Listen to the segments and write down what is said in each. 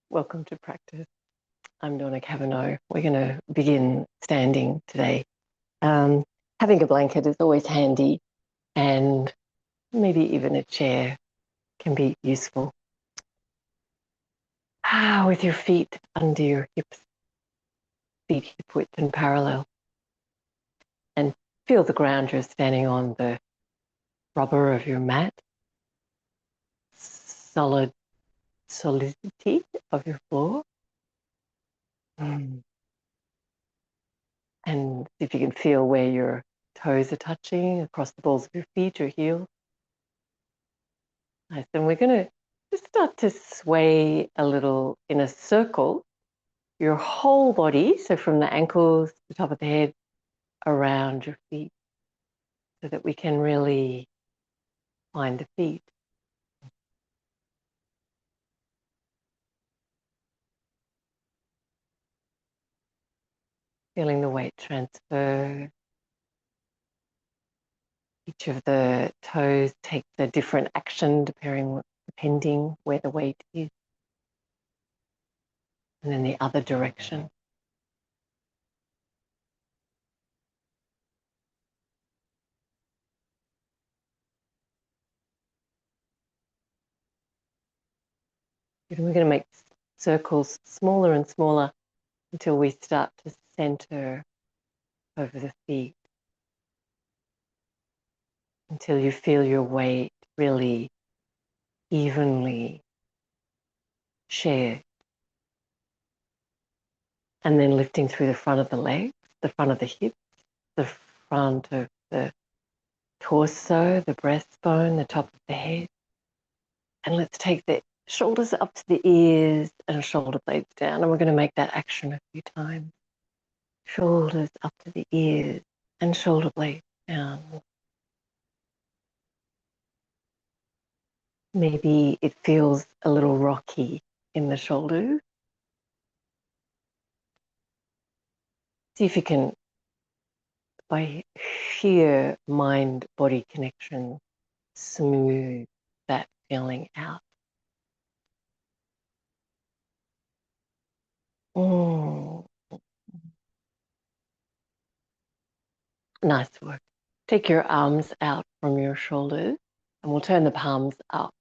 Welcome to practice. I'm Donna Cavanough. We're going to begin standing today. Um, Having a blanket is always handy, and maybe even a chair can be useful. With your feet under your hips, feet hip width and parallel, and feel the ground you're standing on, the rubber of your mat, solidity of your floor. And if you can feel where your toes are touching across the balls of your feet or heels. Nice. And we're going to just start to sway a little in a circle, your whole body, so from the ankles to the top of the head, around your feet, so that we can really find the feet. Feeling the weight transfer. Each of the toes takes a different action depending where the weight is. And then the other direction. And we're going to make circles smaller and smaller until we start to center over the feet, until you feel your weight really evenly shared. And then lifting through the front of the legs, the front of the hips, the front of the torso, the breastbone, the top of the head. And let's take the shoulders up to the ears and shoulder blades down. And we're going to make that action a few times. Shoulders up to the ears and shoulder blades down. Maybe it feels a little rocky in the shoulders. See if you can, by sheer mind-body connection, smooth that feeling out. Nice work. Take your arms out from your shoulders and we'll turn the palms up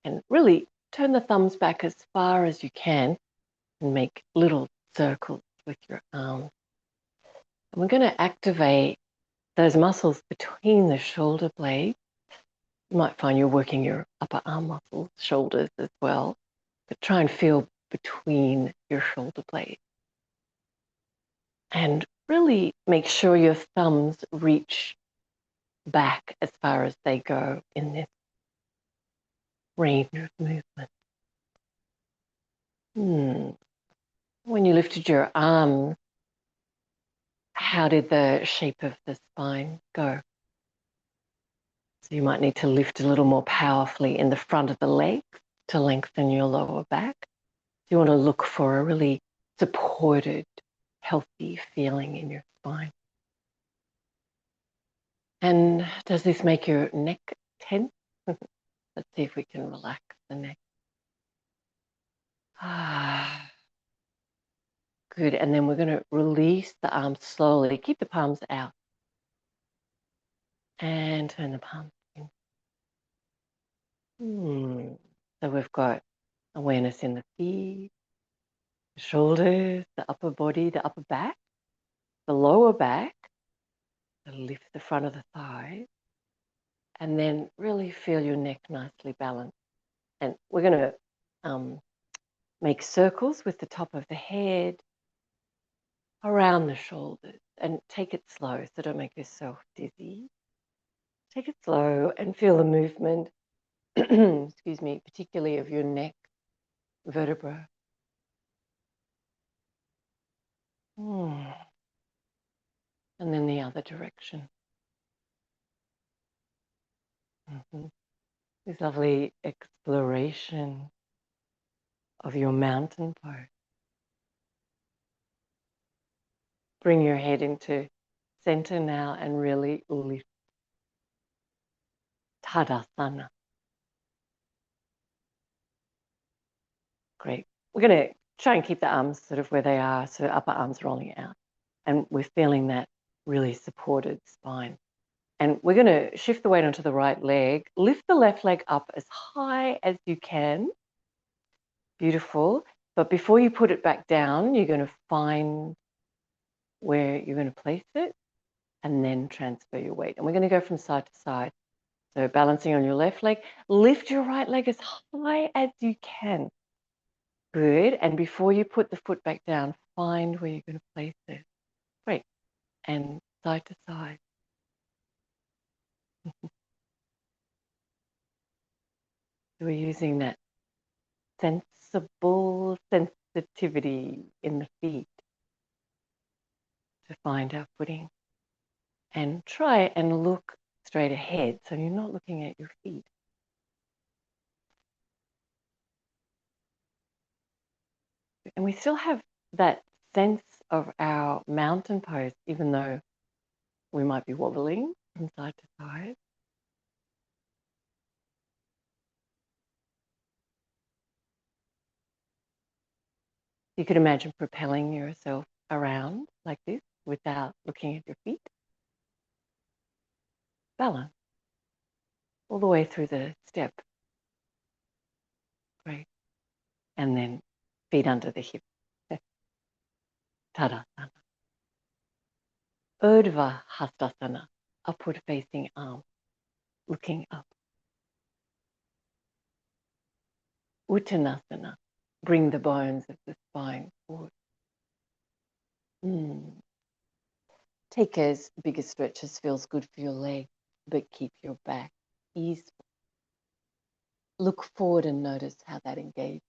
and really turn the thumbs back as far as you can and make little circles with your arms. And we're going to activate those muscles between the shoulder blades. You might find you're working your upper arm muscles, shoulders as well, but try and feel between your shoulder blades. And really make sure your thumbs reach back as far as they go in this range of movement. When you lifted your arms, how did the shape of the spine go? So you might need to lift a little more powerfully in the front of the legs to lengthen your lower back. You want to look for a really supported, healthy feeling in your spine. And does this make your neck tense? Let's see if we can relax the neck. Good. And then we're going to release the arms slowly. Keep the palms out. And turn the palms in. So we've got awareness in the feet, the shoulders, the upper body, the upper back, the lower back. Lift the front of the thighs. And then really feel your neck nicely balanced. And we're going to make circles with the top of the head around the shoulders and take it slow, so don't make yourself dizzy. Take it slow and feel the movement, excuse me, particularly of your neck vertebra. And then the other direction. This lovely exploration of your mountain pose. Bring your head into center now and really lift. Tadasana. Great. we're going to try and keep the arms sort of where they are, so upper arms rolling out. And we're feeling that really supported spine. And we're going to shift the weight onto the right leg. Lift the left leg up as high as you can. Beautiful. But before you put it back down, you're going to find where you're going to place it and then transfer your weight. And we're going to go from side to side. So balancing on your left leg, lift your right leg as high as you can. Good. And before you put the foot back down, find where you're going to place it. Great. And side to side. We're using that sensible sensitivity in the feet to find our footing. And try and look straight ahead, so you're not looking at your feet. And we still have that sense of our mountain pose, even though we might be wobbling from side to side. You could imagine propelling yourself around like this without looking at your feet. Balance all the way through the step. Great. And then feet under the hip. Tadasana. Urdhva Hastasana, upward facing arm, looking up. Uttanasana, bring the bones of the spine forward. Take as big a stretch as feels good for your leg, but keep your back easeful. Look forward and notice how that engages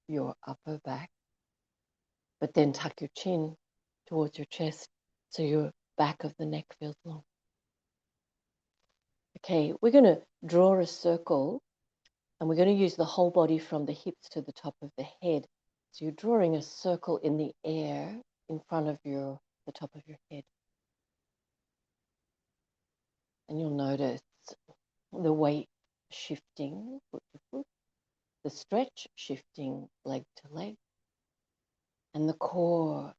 your upper back. But then tuck your chin towards your chest so your back of the neck feels long. Okay, we're going to draw a circle and we're going to use the whole body from the hips to the top of the head. So you're drawing a circle in the air in front of the top of your head. And you'll notice the weight shifting foot to foot, the stretch shifting leg to leg, and the core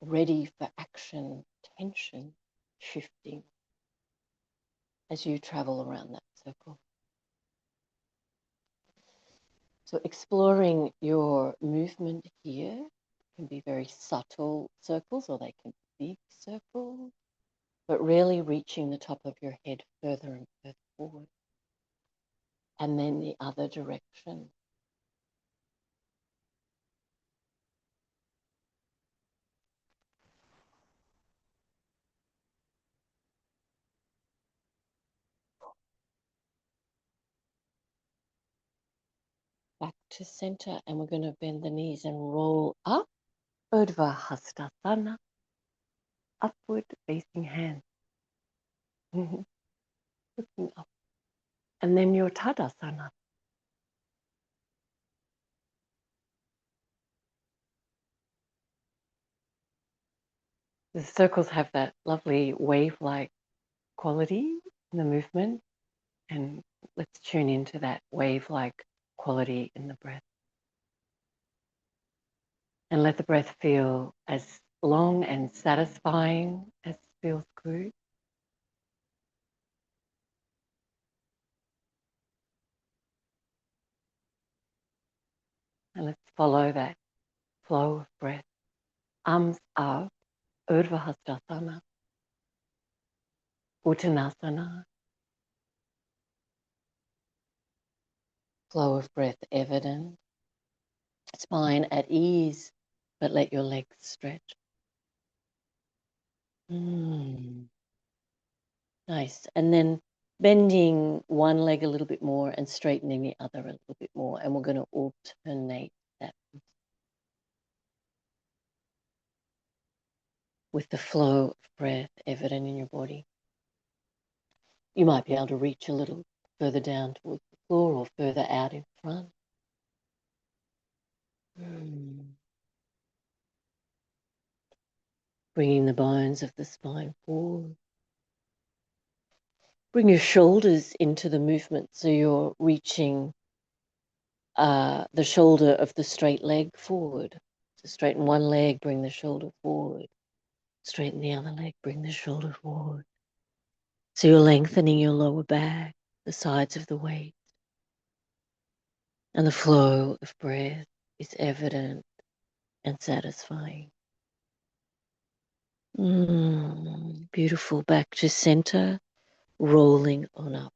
ready for action, tension shifting as you travel around that circle. So exploring your movement here can be very subtle circles or they can be big circles, but really reaching the top of your head further and further forward. And then the other direction. Back to center, and we're going to bend the knees and roll up. Urdhva Hastasana, upward facing hand. Looking up. And then your Tadasana. The circles have that lovely wave-like quality in the movement, and let's tune into that wave-like quality in the breath. And let the breath feel as long and satisfying as feels good. And let's follow that flow of breath. Arms up, Urdhva Hastasana, Uttanasana. Flow of breath evident. Spine at ease, but let your legs stretch. Nice. And then bending one leg a little bit more and straightening the other a little bit more. And we're going to alternate that with the flow of breath evident in your body. You might be able to reach a little further down towards the floor or further out in front. Bringing the bones of the spine forward. Bring your shoulders into the movement so you're reaching the shoulder of the straight leg forward. So straighten one leg, bring the shoulder forward. Straighten the other leg, bring the shoulder forward. So you're lengthening your lower back, the sides of the waist. And the flow of breath is evident and satisfying. Beautiful. Back to center, rolling on up.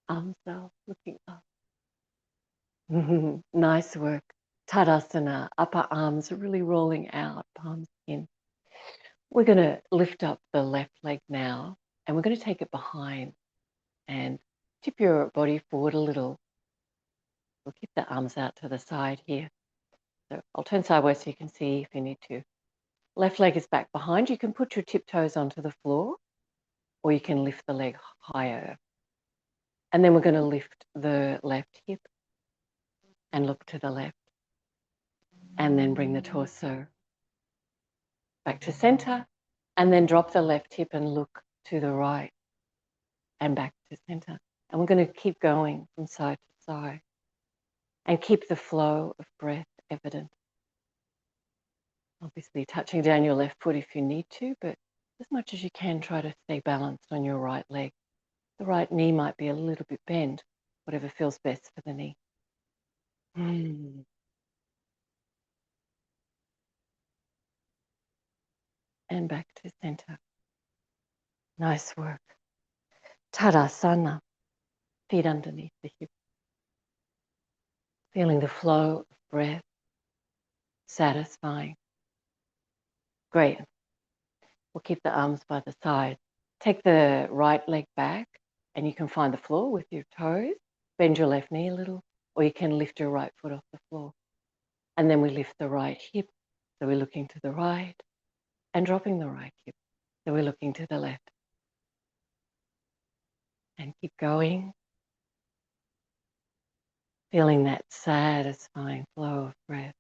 Arms out, looking up. Nice work. Tadasana, upper arms really rolling out, palms in. We're going to lift up the left leg now, and we're going to take it behind and tip your body forward a little. We'll keep the arms out to the side here. So I'll turn sideways so you can see if you need to. Left leg is back behind. You can put your tiptoes onto the floor, or you can lift the leg higher. And then we're going to lift the left hip and look to the left. And then bring the torso back to center. And then drop the left hip and look to the right and back to center. And we're going to keep going from side to side and keep the flow of breath evident. Obviously touching down your left foot if you need to, but as much as you can, try to stay balanced on your right leg. The right knee might be a little bit bent, whatever feels best for the knee. And back to center. Nice work. Tadasana, feet underneath the hip. Feeling the flow of breath, satisfying. Great. We'll keep the arms by the side. Take the right leg back and you can find the floor with your toes. Bend your left knee a little, or you can lift your right foot off the floor. And then we lift the right hip. So we're looking to the right and dropping the right hip. So we're looking to the left. And keep going. Feeling that satisfying flow of breath.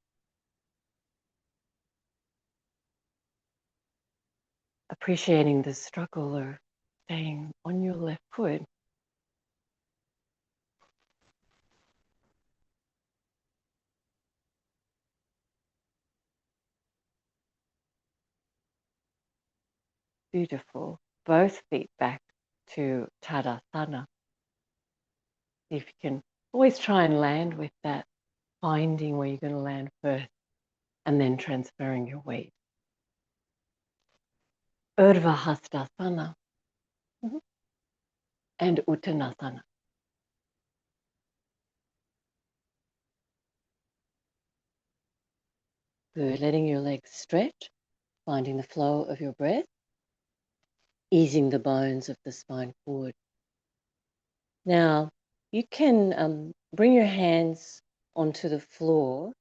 Appreciating the struggle of staying on your left foot. Beautiful. Both feet back to Tadasana. If you can always try and land with that, finding where you're going to land first and then transferring your weight. Urdhva Hastasana and Uttanasana. Good. Letting your legs stretch, finding the flow of your breath, easing the bones of the spine forward. Now, you can bring your hands onto the floor.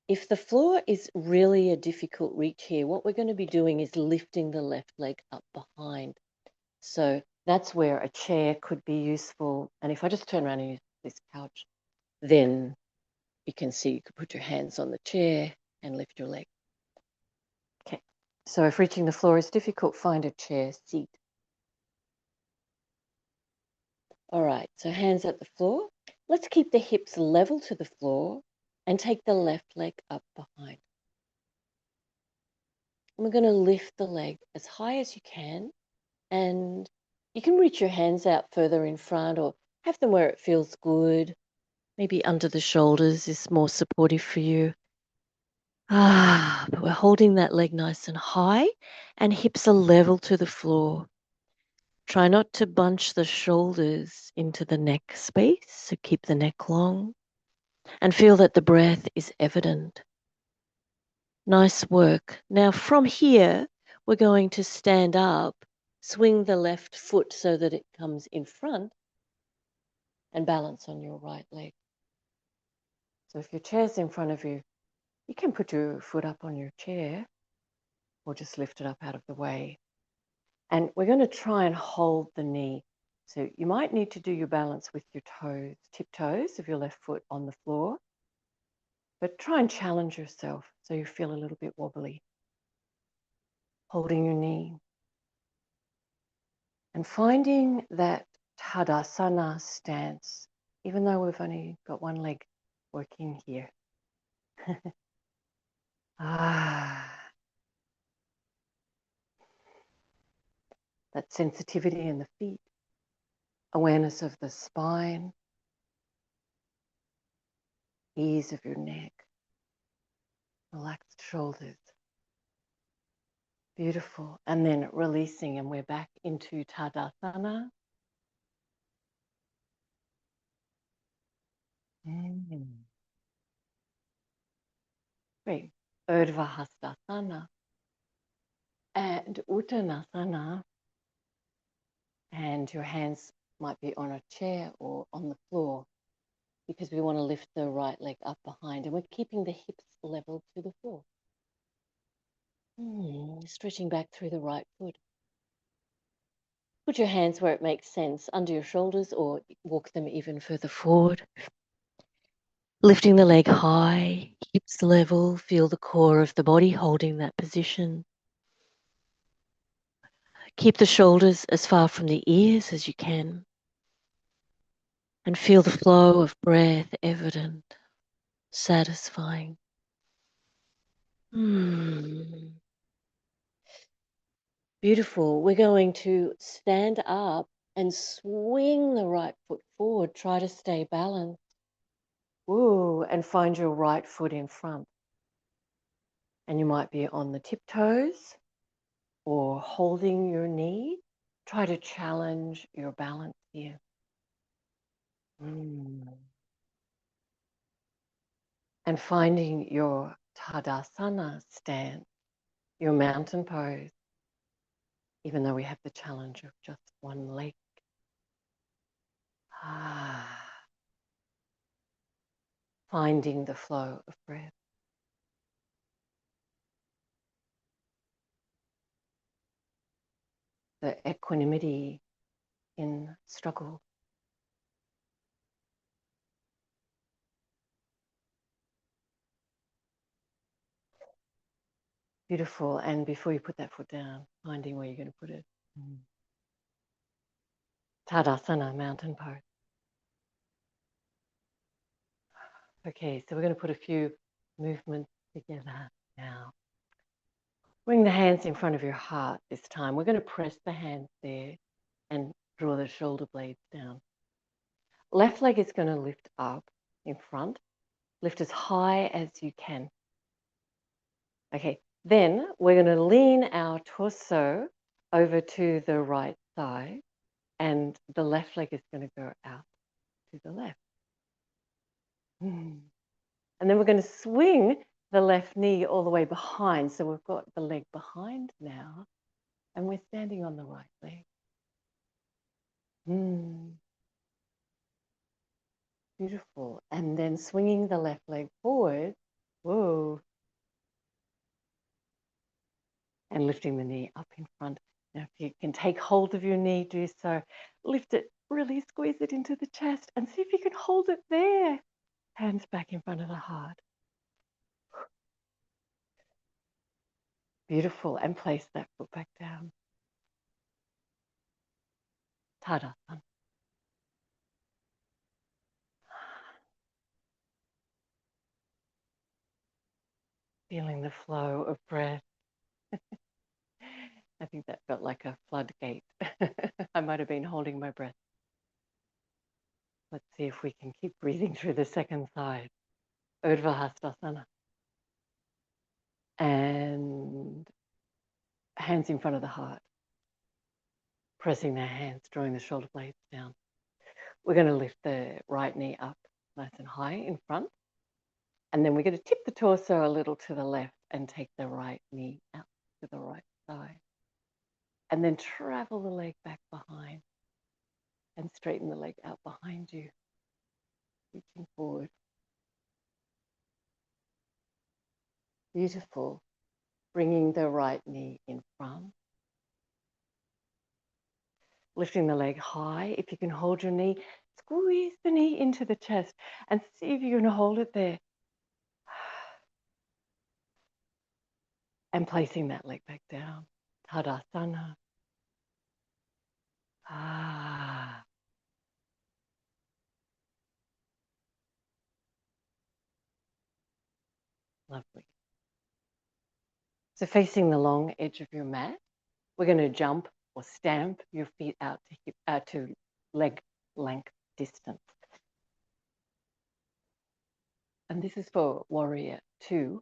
If the floor is really a difficult reach here, what we're going to be doing is lifting the left leg up behind. So that's where a chair could be useful. And if I just turn around and use this couch, then you can see you could put your hands on the chair and lift your leg. Okay. So if reaching the floor is difficult, find a chair seat. All right, so hands at the floor. Let's keep the hips level to the floor and take the left leg up behind. And we're going to lift the leg as high as you can, and you can reach your hands out further in front or have them where it feels good. Maybe under the shoulders is more supportive for you. But we're holding that leg nice and high and hips are level to the floor. Try not to bunch the shoulders into the neck space, so keep the neck long and feel that the breath is evident. Nice work. Now from here, we're going to stand up, swing the left foot so that it comes in front and balance on your right leg. So if your chair's in front of you, you can put your foot up on your chair or just lift it up out of the way. And we're going to try and hold the knee. So you might need to do your balance with your toes, tiptoes of your left foot on the floor. But try and challenge yourself so you feel a little bit wobbly. Holding your knee. And finding that Tadasana stance even though we've only got one leg working here. That sensitivity in the feet, awareness of the spine, ease of your neck, relaxed shoulders. Beautiful. And then releasing, and we're back into Tadasana. Great. Urdhva Hastasana and Uttanasana. And your hands might be on a chair or on the floor, because we want to lift the right leg up behind, and we're keeping the hips level to the floor. Stretching back through the right foot. Put your hands where it makes sense, under your shoulders, or walk them even further forward. Lifting the leg high, hips level, feel the core of the body holding that position. Keep the shoulders as far from the ears as you can. And feel the flow of breath evident, satisfying. Beautiful. We're going to stand up and swing the right foot forward. Try to stay balanced. Woo, and find your right foot in front. And you might be on the tiptoes or holding your knee. Try to challenge your balance here. And finding your Tadasana stance, your mountain pose, even though we have the challenge of just one leg. Finding the flow of breath. The equanimity in struggle. Beautiful. And before you put that foot down, finding where you're going to put it. Tadasana, mountain pose. Okay, so we're going to put a few movements together now. Bring the hands in front of your heart this time. We're going to press the hands there and draw the shoulder blades down. Left leg is going to lift up in front. Lift as high as you can. Okay, then we're going to lean our torso over to the right side, and the left leg is going to go out to the left. And then we're going to swing the left knee all the way behind. So we've got the leg behind now, and we're standing on the right leg. Beautiful. And then swinging the left leg forward. Whoa. And lifting the knee up in front. Now, if you can take hold of your knee, do so. Lift it, really squeeze it into the chest, and see if you can hold it there. Hands back in front of the heart. Beautiful. And place that foot back down. Tadasana. Feeling the flow of breath. I think that felt like a floodgate. I might have been holding my breath. Let's see if we can keep breathing through the second side. Urdhva Hastasana. And hands in front of the heart. Pressing their hands, drawing the shoulder blades down. We're going to lift the right knee up nice and high in front. And then we're going to tip the torso a little to the left and take the right knee out to the right side. And then travel the leg back behind and straighten the leg out behind you, reaching forward. Beautiful. Bringing the right knee in front. Lifting the leg high. If you can hold your knee, squeeze the knee into the chest and see if you can hold it there. And placing that leg back down. Tadasana. Lovely. So facing the long edge of your mat, we're going to jump or stamp your feet out to leg length distance. And this is for warrior 2.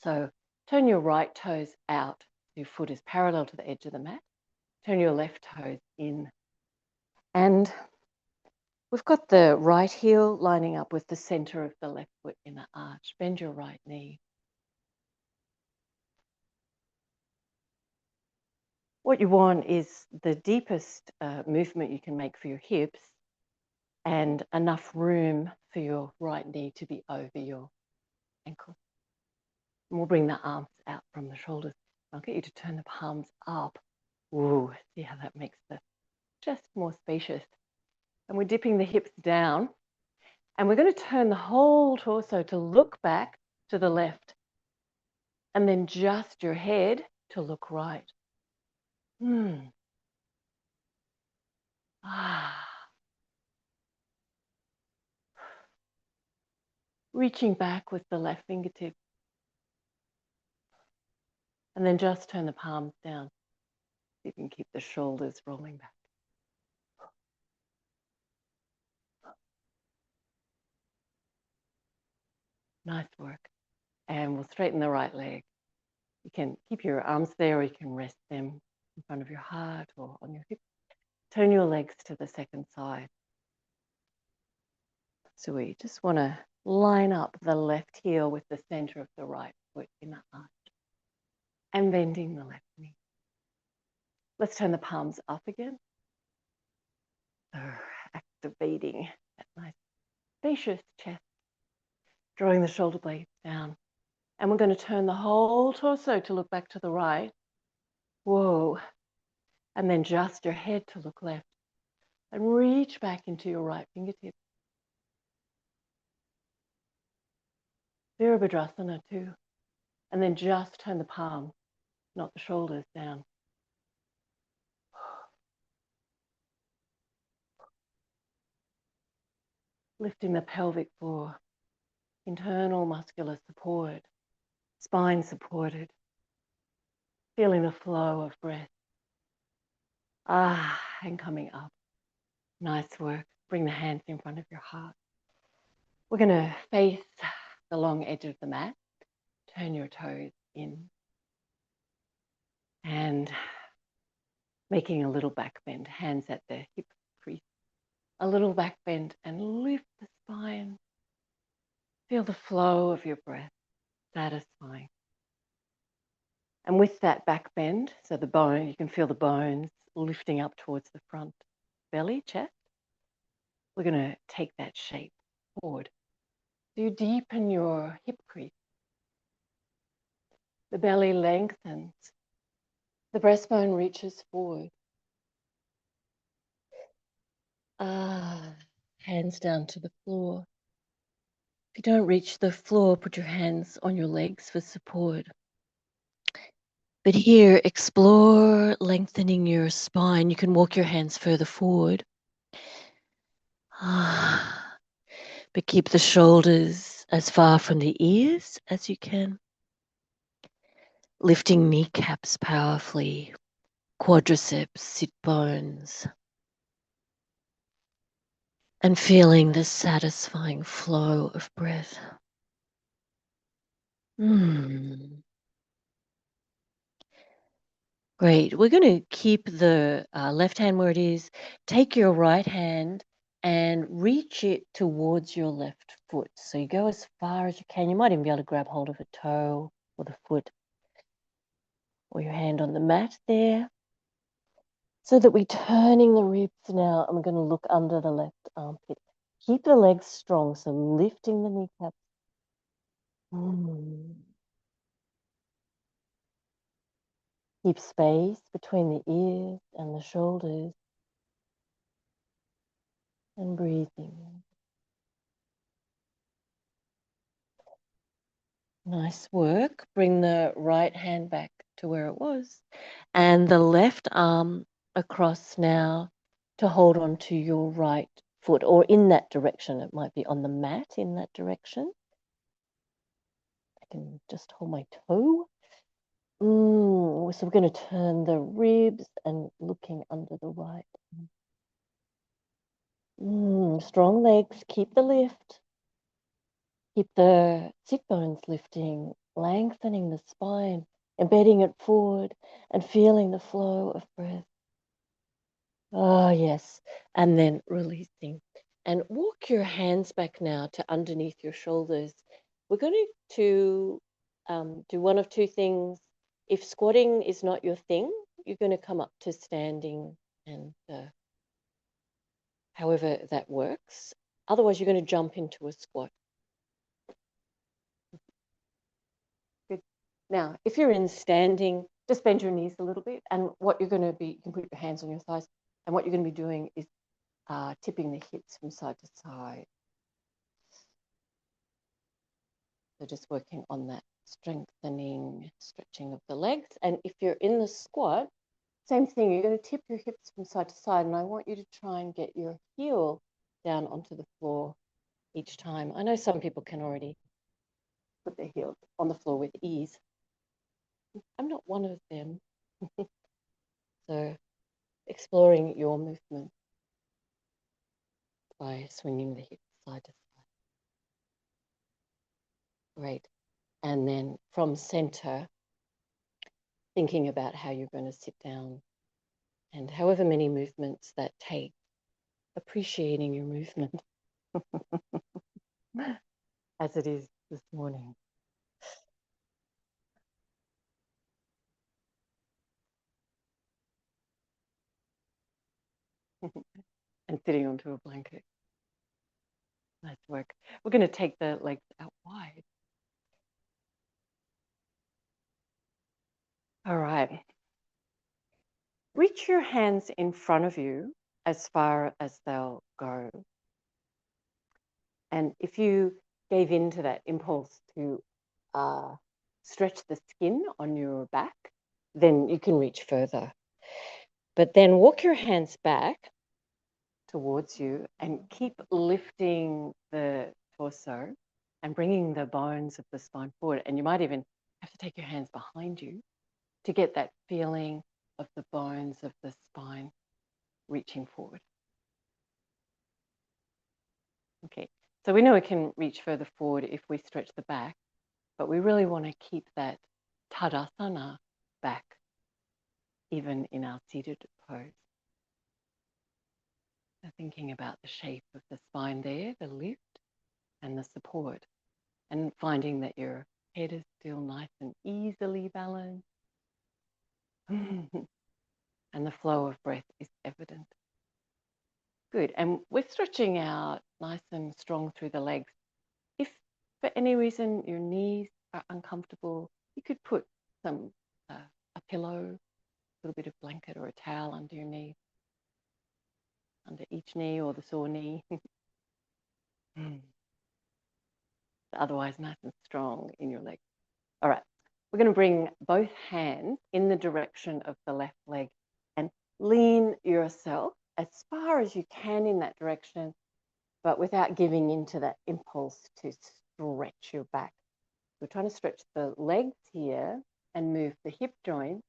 So turn your right toes out. Your foot is parallel to the edge of the mat. Turn your left toes in. And we've got the right heel lining up with the center of the left foot in an arch. Bend your right knee. What you want is the deepest movement you can make for your hips and enough room for your right knee to be over your ankle. And we'll bring the arms out from the shoulders. I'll get you to turn the palms up. Ooh, see how that makes the chest more spacious. And we're dipping the hips down. And we're going to turn the whole torso to look back to the left. And then just your head to look right. Reaching back with the left fingertip. And then just turn the palms down. You can keep the shoulders rolling back. Nice work. And we'll straighten the right leg. You can keep your arms there or you can rest them in front of your heart or on your hip. Turn your legs to the second side. So we just want to line up the left heel with the center of the right foot in the arch. And bending the left knee. Let's turn the palms up again. So activating that nice spacious chest. Drawing the shoulder blades down. And we're going to turn the whole torso to look back to the right. Whoa. And then just your head to look left. And reach back into your right fingertip. Virabhadrasana too. And then just turn the palm, not the shoulders, down. Lifting the pelvic floor. Internal muscular support. Spine supported. Feeling the flow of breath. And coming up. Nice work. Bring the hands in front of your heart. We're going to face the long edge of the mat. Turn your toes in. And making a little back bend. Hands at the hip crease. A little back bend and lift the spine. Feel the flow of your breath. Satisfying. And with that back bend, so the bone, you can feel the bones lifting up towards the front belly, chest. We're going to take that shape forward. So you deepen your hip crease. The belly lengthens. The breastbone reaches forward. Hands down to the floor. If you don't reach the floor, put your hands on your legs for support. But here, explore lengthening your spine. You can walk your hands further forward. But keep the shoulders as far from the ears as you can. Lifting kneecaps powerfully, quadriceps, sit bones. And feeling the satisfying flow of breath. Great. We're going to keep the left hand where it is. Take your right hand and reach it towards your left foot. So you go as far as you can. You might even be able to grab hold of a toe or the foot or your hand on the mat there. So that we're turning the ribs now and we're going to look under the left armpit. Keep the legs strong, so lifting the kneecaps. Keep space between the ears and the shoulders. And breathing. Nice work. Bring the right hand back to where it was. And the left arm across now to hold on to your right foot or in that direction. It might be on the mat in that direction. I can just hold my toe. So we're going to turn the ribs and looking under the right. Strong legs, keep the lift. Keep the sit bones lifting, lengthening the spine, embedding it forward and feeling the flow of breath. Oh, yes. And then releasing. And walk your hands back now to underneath your shoulders. We're going to do one of two things. If squatting is not your thing, you're going to come up to standing and however that works. Otherwise, you're going to jump into a squat. Good. Now, if you're in standing, just bend your knees a little bit. And what you're going to be, you can put your hands on your thighs. And what you're going to be doing is tipping the hips from side to side. So just working on that strengthening, stretching of the legs. And if you're in the squat, same thing, you're going to tip your hips from side to side. And I want you to try and get your heel down onto the floor each time. I know some people can already put their heels on the floor with ease. I'm not one of them. So exploring your movement by swinging the hips side to side. Great. And then from center, thinking about how you're going to sit down and however many movements that take, appreciating your movement as it is this morning. And sitting onto a blanket. Nice work. We're going to take the legs out wide. All right. Reach your hands in front of you as far as they'll go. And if you gave in to that impulse to stretch the skin on your back, then you can reach further. But then walk your hands back towards you and keep lifting the torso and bringing the bones of the spine forward. And you might even have to take your hands behind you to get that feeling of the bones of the spine reaching forward. Okay, so we know we can reach further forward if we stretch the back, but we really want to keep that Tadasana back, even in our seated pose. So thinking about the shape of the spine there, the lift and the support, and finding that your head is still nice and easily balanced. And the flow of breath is evident. Good. And we're stretching out nice and strong through the legs. If for any reason your knees are uncomfortable, you could put some a pillow, a little bit of blanket or a towel under your knee, under each knee or the sore knee. Otherwise, nice and strong in your legs. All right. We're going to bring both hands in the direction of the left leg and lean yourself as far as you can in that direction, but without giving into that impulse to stretch your back. We're trying to stretch the legs here and move the hip joint,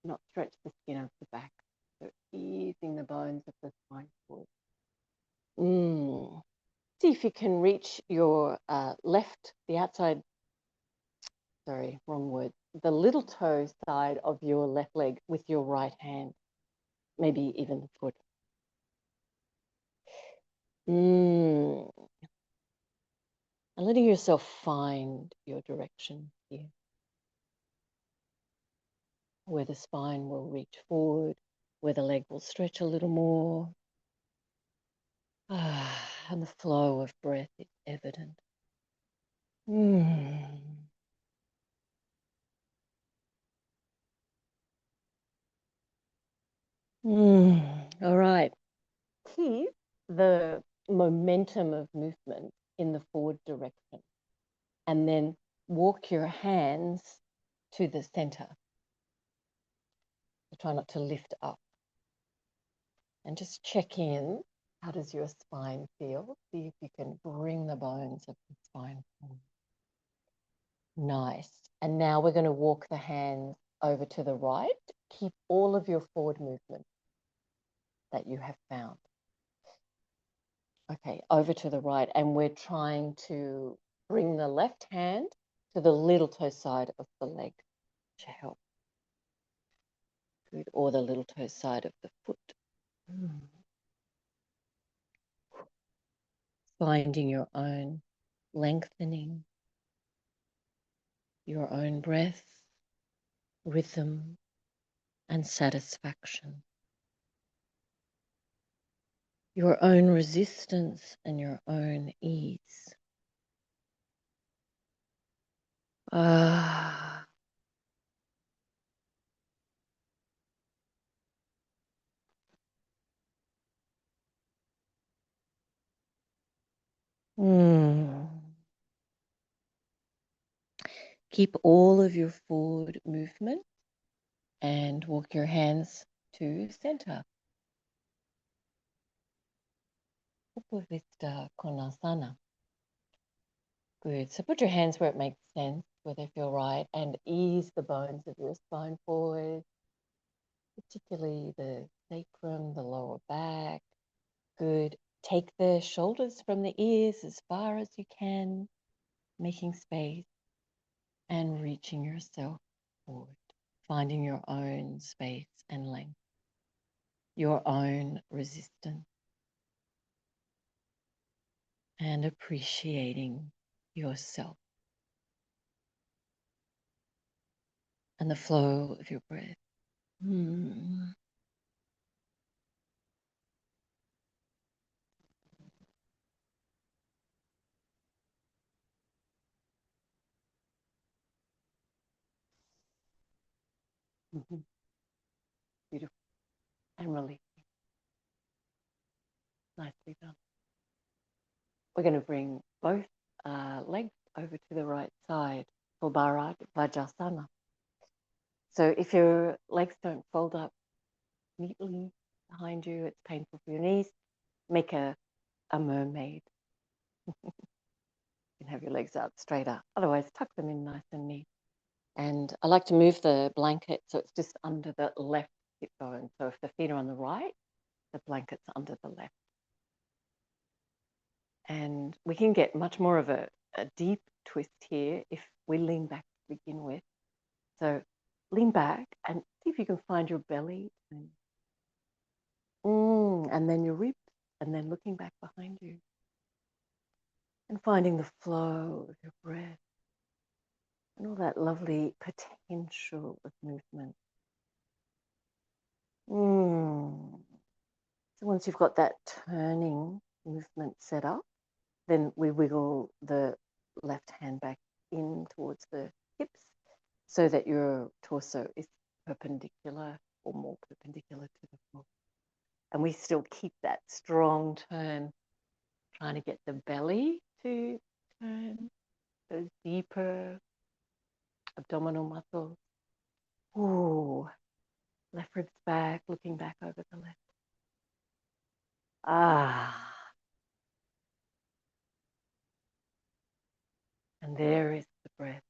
not stretch the skin of the back. So easing the bones of the spine forward. See if you can reach your left, the outside, sorry, wrong word, the little toe side of your left leg with your right hand, maybe even the foot. And letting yourself find your direction here, where the spine will reach forward, where the leg will stretch a little more. And the flow of breath is evident. All right. Keep the momentum of movement in the forward direction and then walk your hands to the center. So try not to lift up. And just check in. How does your spine feel? See if you can bring the bones of the spine forward. Nice. And now we're going to walk the hands over to the right. Keep all of your forward movement that you have found. Okay, over to the right. And we're trying to bring the left hand to the little toe side of the leg to help. Good. Or the little toe side of the foot. Finding your own lengthening, your own breath, rhythm, and satisfaction. Your own resistance and your own ease. Ah. Keep all of your forward movement and walk your hands to center. Upavista Konasana. Good. So put your hands where it makes sense, where they feel right, and ease the bones of your spine forward, particularly the sacrum, the lower back. Good. Take the shoulders from the ears as far as you can, making space and reaching yourself forward, finding your own space and length, your own resistance, and appreciating yourself and the flow of your breath. Beautiful and releasing. Nicely done. We're going to bring both legs over to the right side for Vajrasana. So if your legs don't fold up neatly behind you, it's painful for your knees, make a mermaid. You can have your legs out straighter. Otherwise, tuck them in nice and neat. And I like to move the blanket so it's just under the left hip bone. So if the feet are on the right, the blanket's under the left. And we can get much more of a deep twist here if we lean back to begin with. So lean back and see if you can find your belly. And then your ribs, and then looking back behind you. And finding the flow of your breath and all that lovely potential of movement. So once you've got that turning movement set up, then we wiggle the left hand back in towards the hips so that your torso is perpendicular or more perpendicular to the floor. And we still keep that strong turn, trying to get the belly to turn, those deeper abdominal muscles. Ooh, left ribs back, looking back over the left. And there is the breath.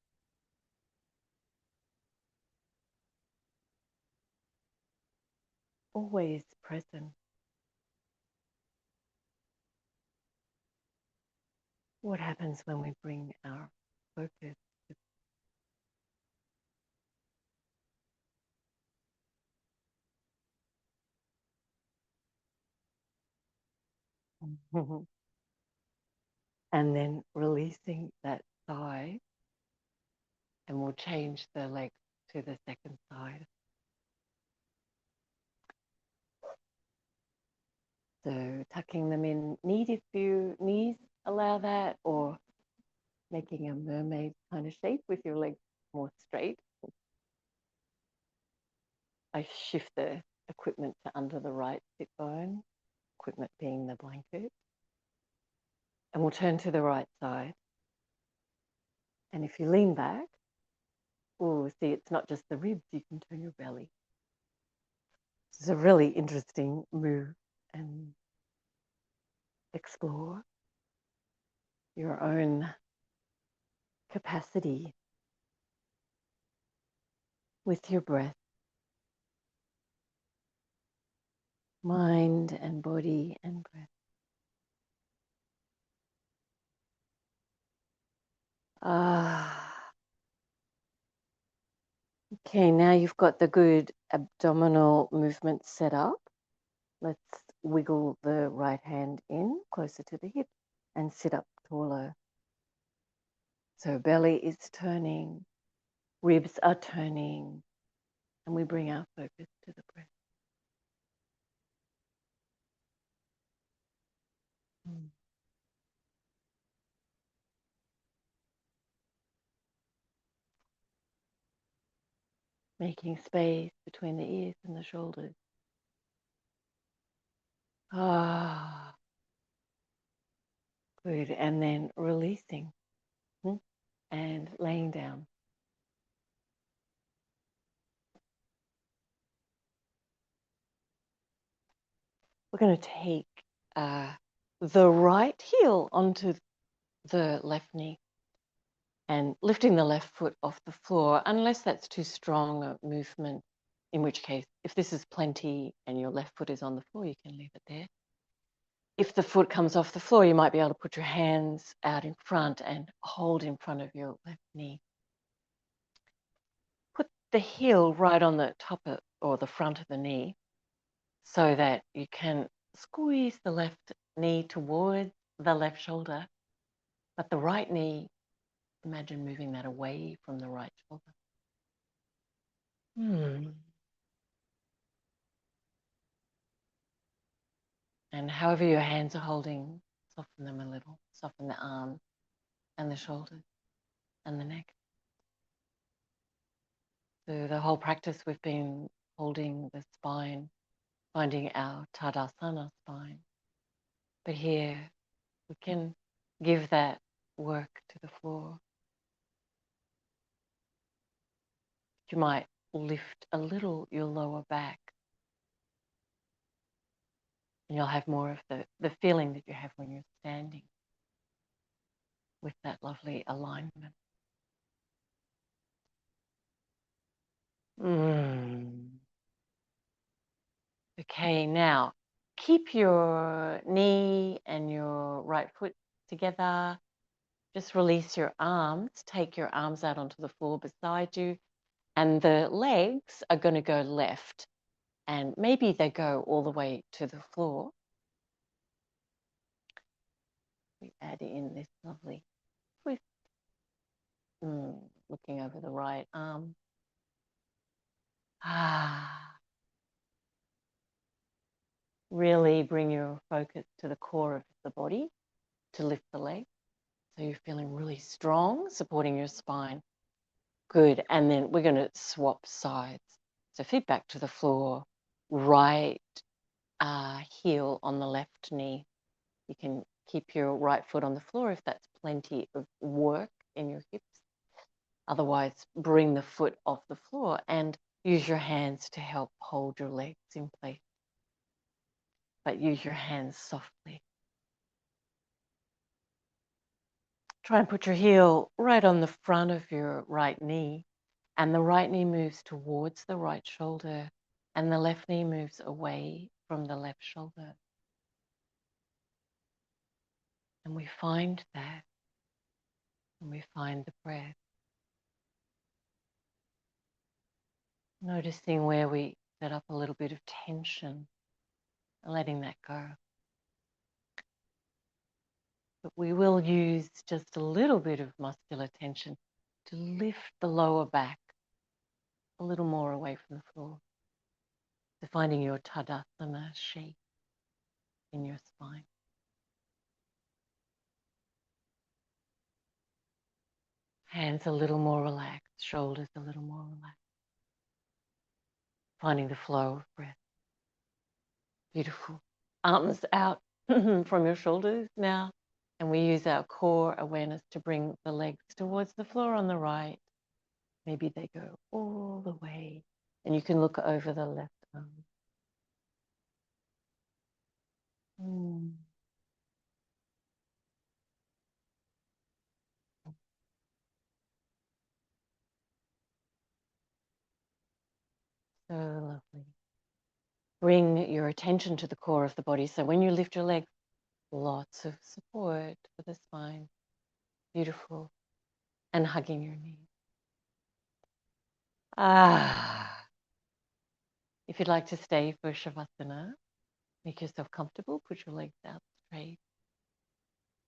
Always present. What happens when we bring our focus to and then releasing that side, and we'll change the leg to the second side. So tucking them in neat if your knees allow that, or making a mermaid kind of shape with your legs more straight. I shift the equipment to under the right sit bone, equipment being the blanket. And we'll turn to the right side. And if you lean back, see, it's not just the ribs, you can turn your belly. It's a really interesting move, and explore your own capacity with your breath, mind and body and breath. Okay, now you've got the good abdominal movement set up. Let's wiggle the right hand in closer to the hip and sit up taller. So belly is turning, ribs are turning, and we bring our focus to the breath. Making space between the ears and the shoulders. Good. And then releasing and laying down. We're going to take the right heel onto the left knee and lifting the left foot off the floor, unless that's too strong a movement, in which case, if this is plenty and your left foot is on the floor, you can leave it there. If the foot comes off the floor, you might be able to put your hands out in front and hold in front of your left knee. Put the heel right on the top of, or the front of the knee so that you can squeeze the left knee towards the left shoulder, but the right knee, imagine moving that away from the right shoulder. And however your hands are holding, soften them a little. Soften the arms and the shoulders and the neck. So the whole practice we've been holding the spine, finding our Tadasana spine. But here we can give that work to the floor. You might lift a little your lower back, and you'll have more of the feeling that you have when you're standing with that lovely alignment. Okay, now keep your knee and your right foot together. Just release your arms. Take your arms out onto the floor beside you. And the legs are going to go left. And maybe they go all the way to the floor. We add in this lovely twist. Looking over the right arm. Really bring your focus to the core of the body to lift the leg. So you're feeling really strong, supporting your spine. Good. And then we're going to swap sides. So feet back to the floor, right heel on the left knee. You can keep your right foot on the floor if that's plenty of work in your hips. Otherwise, bring the foot off the floor and use your hands to help hold your legs in place. But use your hands softly. Try and put your heel right on the front of your right knee, and the right knee moves towards the right shoulder, and the left knee moves away from the left shoulder. And we find that, and we find the breath. Noticing where we set up a little bit of tension and letting that go. But we will use just a little bit of muscular tension to lift the lower back a little more away from the floor. So finding your Tadasana shape in your spine. Hands a little more relaxed, shoulders a little more relaxed. Finding the flow of breath. Beautiful. Arms out from your shoulders now. And we use our core awareness to bring the legs towards the floor on the right. Maybe they go all the way. And you can look over the left arm. So lovely. Bring your attention to the core of the body. So when you lift your legs, lots of support for the spine. Beautiful. And hugging your knees. If you'd like to stay for Shavasana, make yourself comfortable. Put your legs out straight.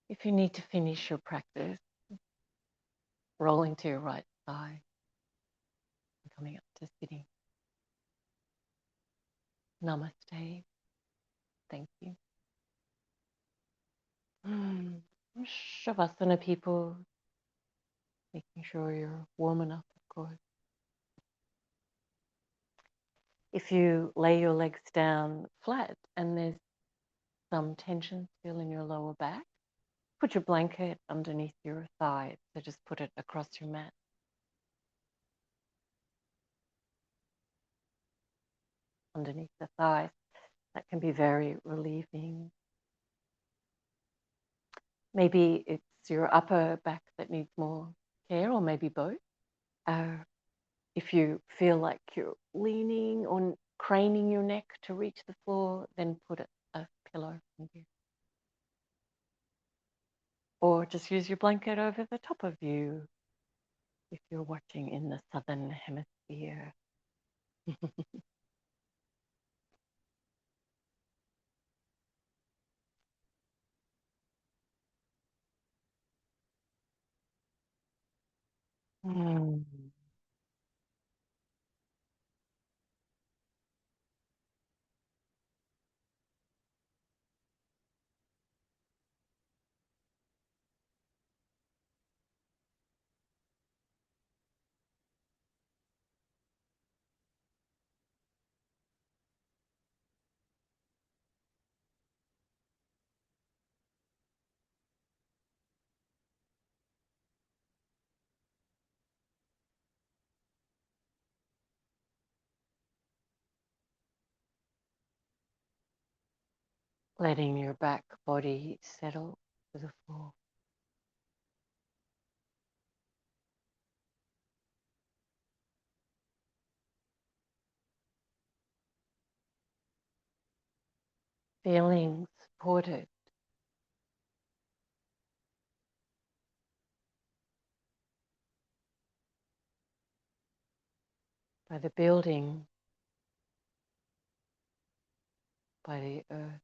If you need to finish your practice, rolling to your right side and coming up to sitting. Namaste. Thank you. Shavasana, people, making sure you're warm enough, of course. If you lay your legs down flat and there's some tension still in your lower back, put your blanket underneath your thighs. So just put it across your mat. Underneath the thighs. That can be very relieving. Maybe it's your upper back that needs more care, or maybe both. If you feel like you're leaning or craning your neck to reach the floor, then put a pillow on you. Or just use your blanket over the top of you if you're watching in the southern hemisphere. Mm. Letting your back body settle to the floor. Feeling supported by the building, by the earth.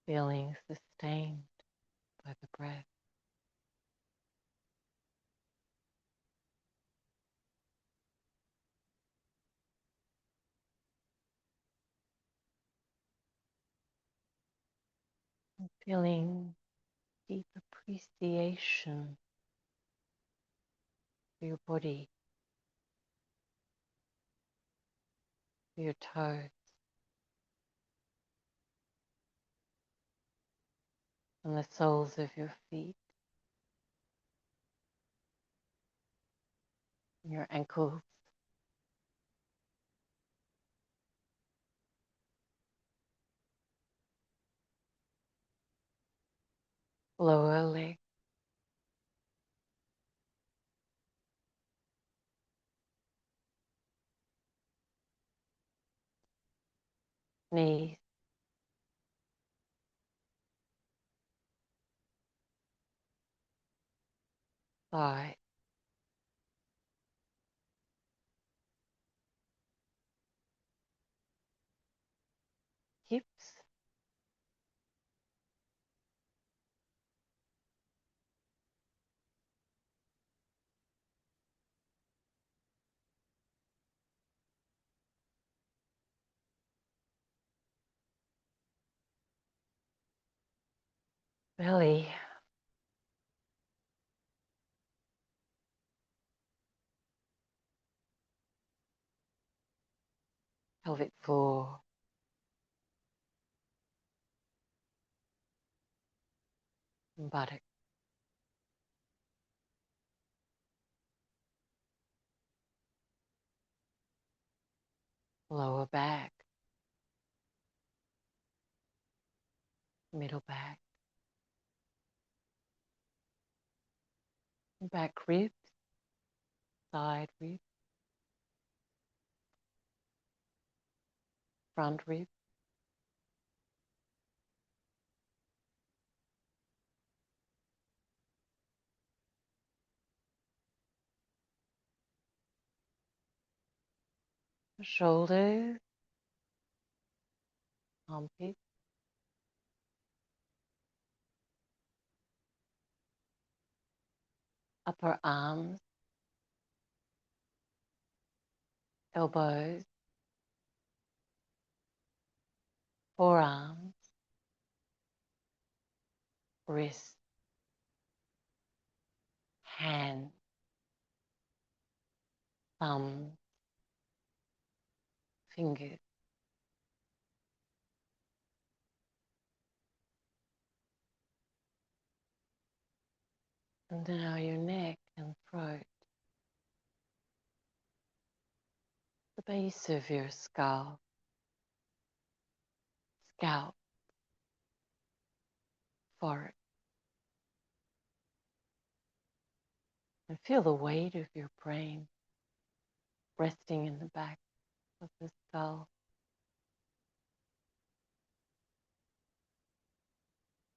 Feeling sustained by the breath. And feeling deep appreciation for your body, for your toes, and the soles of your feet, and your ankles, lower leg, knees, thigh, hips, belly, pelvic floor, and buttock. lower back, middle back, back ribs, side ribs, front ribs, shoulders, armpits, upper arms, elbows, forearms, wrists, hands, thumbs, fingers. And now your neck and throat, the base of your skull, scalp, forehead. And feel the weight of your brain resting in the back of the skull.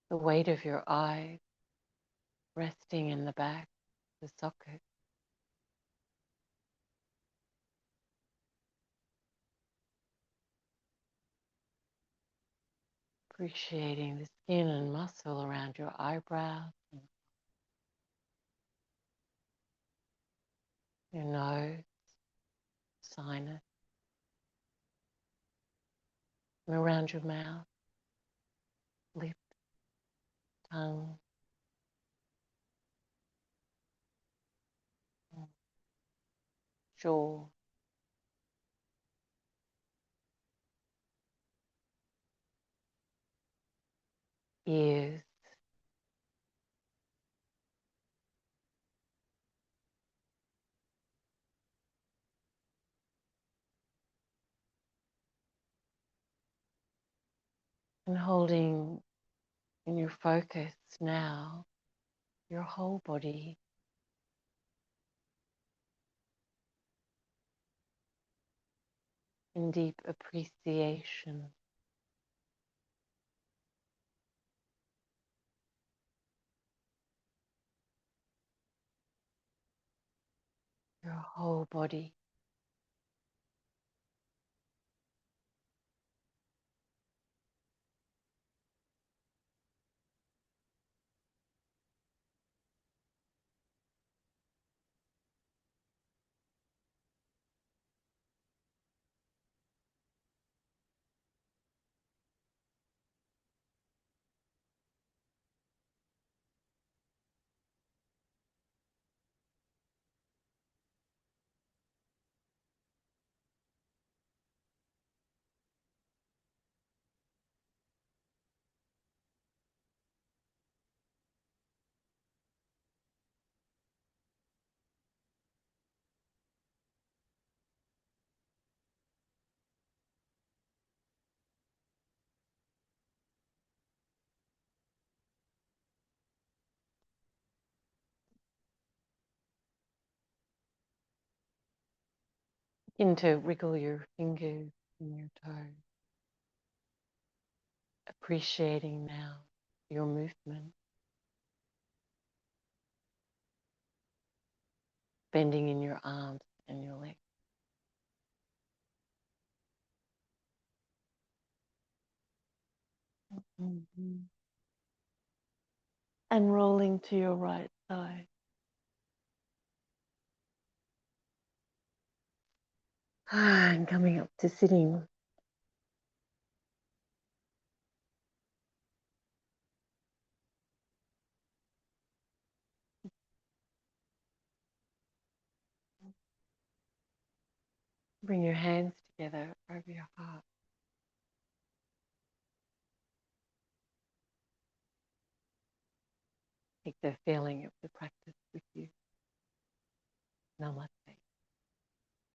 The weight of your eyes resting in the back of the socket. Appreciating the skin and muscle around your eyebrows, and your nose, sinus, and around your mouth, lips, tongue, jaw, ears, and holding in your focus now your whole body, in deep appreciation. Your whole body. Begin to wriggle your fingers and your toes, appreciating now your movement, bending in your arms and your legs. Mm-hmm. And rolling to your right side. And coming up to sitting. Bring your hands together over your heart. Take the feeling of the practice with you. Namaste.